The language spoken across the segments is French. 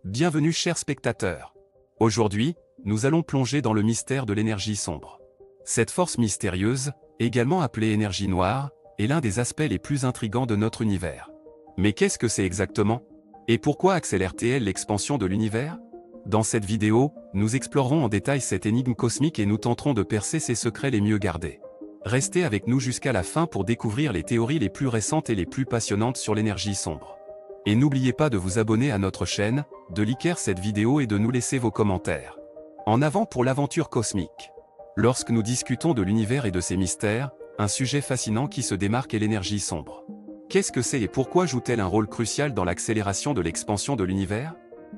Bienvenue chers spectateurs. Aujourd'hui, nous allons plonger dans le mystère de l'énergie sombre. Cette force mystérieuse, également appelée énergie noire, est l'un des aspects les plus intrigants de notre univers. Mais qu'est-ce que c'est exactement? Et pourquoi accélère-t-elle l'expansion de l'univers? Dans cette vidéo, nous explorerons en détail cette énigme cosmique et nous tenterons de percer ses secrets les mieux gardés. Restez avec nous jusqu'à la fin pour découvrir les théories les plus récentes et les plus passionnantes sur l'énergie sombre. Et n'oubliez pas de vous abonner à notre chaîne, de liker cette vidéo et de nous laisser vos commentaires. En avant pour l'aventure cosmique. Lorsque nous discutons de l'univers et de ses mystères, un sujet fascinant qui se démarque est l'énergie sombre. Qu'est-ce que c'est et pourquoi joue-t-elle un rôle crucial dans l'accélération de l'expansion de l'univers?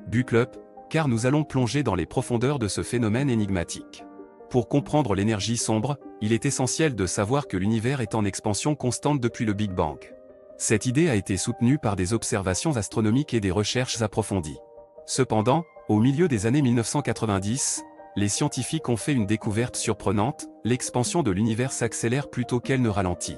Buckle up, car nous allons plonger dans les profondeurs de ce phénomène énigmatique. Pour comprendre l'énergie sombre, il est essentiel de savoir que l'univers est en expansion constante depuis le Big Bang. Cette idée a été soutenue par des observations astronomiques et des recherches approfondies. Cependant, au milieu des années 1990, les scientifiques ont fait une découverte surprenante, l'expansion de l'univers s'accélère plutôt qu'elle ne ralentit.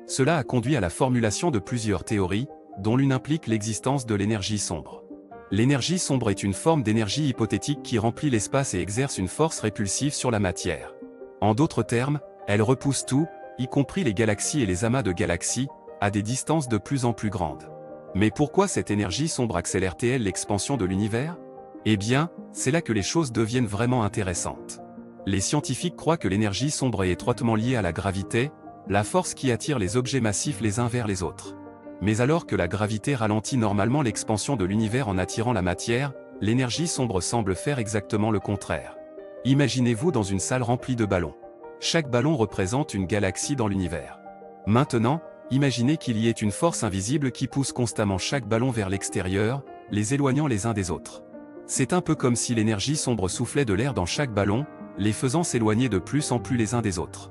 Cela a conduit à la formulation de plusieurs théories, dont l'une implique l'existence de l'énergie sombre. L'énergie sombre est une forme d'énergie hypothétique qui remplit l'espace et exerce une force répulsive sur la matière. En d'autres termes, elle repousse tout, y compris les galaxies et les amas de galaxies, à des distances de plus en plus grandes. Mais pourquoi cette énergie sombre accélère-t-elle l'expansion de l'univers? Eh bien, c'est là que les choses deviennent vraiment intéressantes. Les scientifiques croient que l'énergie sombre est étroitement liée à la gravité, la force qui attire les objets massifs les uns vers les autres. Mais alors que la gravité ralentit normalement l'expansion de l'univers en attirant la matière, l'énergie sombre semble faire exactement le contraire. Imaginez-vous dans une salle remplie de ballons. Chaque ballon représente une galaxie dans l'univers. Maintenant, imaginez qu'il y ait une force invisible qui pousse constamment chaque ballon vers l'extérieur, les éloignant les uns des autres. C'est un peu comme si l'énergie sombre soufflait de l'air dans chaque ballon, les faisant s'éloigner de plus en plus les uns des autres.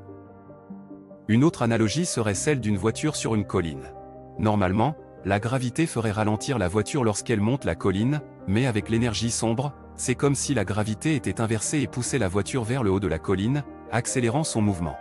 Une autre analogie serait celle d'une voiture sur une colline. Normalement, la gravité ferait ralentir la voiture lorsqu'elle monte la colline, mais avec l'énergie sombre, c'est comme si la gravité était inversée et poussait la voiture vers le haut de la colline, accélérant son mouvement.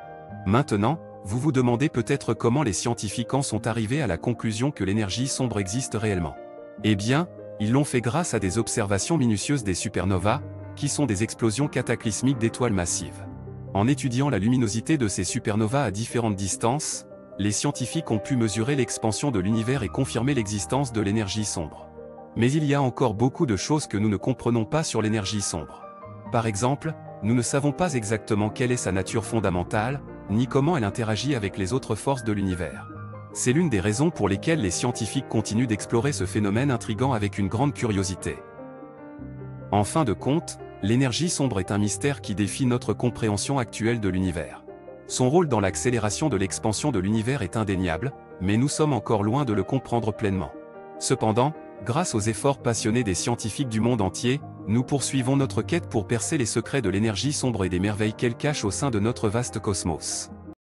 Maintenant, vous vous demandez peut-être comment les scientifiques en sont arrivés à la conclusion que l'énergie sombre existe réellement. Eh bien, ils l'ont fait grâce à des observations minutieuses des supernovas, qui sont des explosions cataclysmiques d'étoiles massives. En étudiant la luminosité de ces supernovas à différentes distances, les scientifiques ont pu mesurer l'expansion de l'univers et confirmer l'existence de l'énergie sombre. Mais il y a encore beaucoup de choses que nous ne comprenons pas sur l'énergie sombre. Par exemple, nous ne savons pas exactement quelle est sa nature fondamentale, ni comment elle interagit avec les autres forces de l'univers. C'est l'une des raisons pour lesquelles les scientifiques continuent d'explorer ce phénomène intrigant avec une grande curiosité. En fin de compte, l'énergie sombre est un mystère qui défie notre compréhension actuelle de l'univers. Son rôle dans l'accélération de l'expansion de l'univers est indéniable, mais nous sommes encore loin de le comprendre pleinement. Cependant, grâce aux efforts passionnés des scientifiques du monde entier, nous poursuivons notre quête pour percer les secrets de l'énergie sombre et des merveilles qu'elle cache au sein de notre vaste cosmos.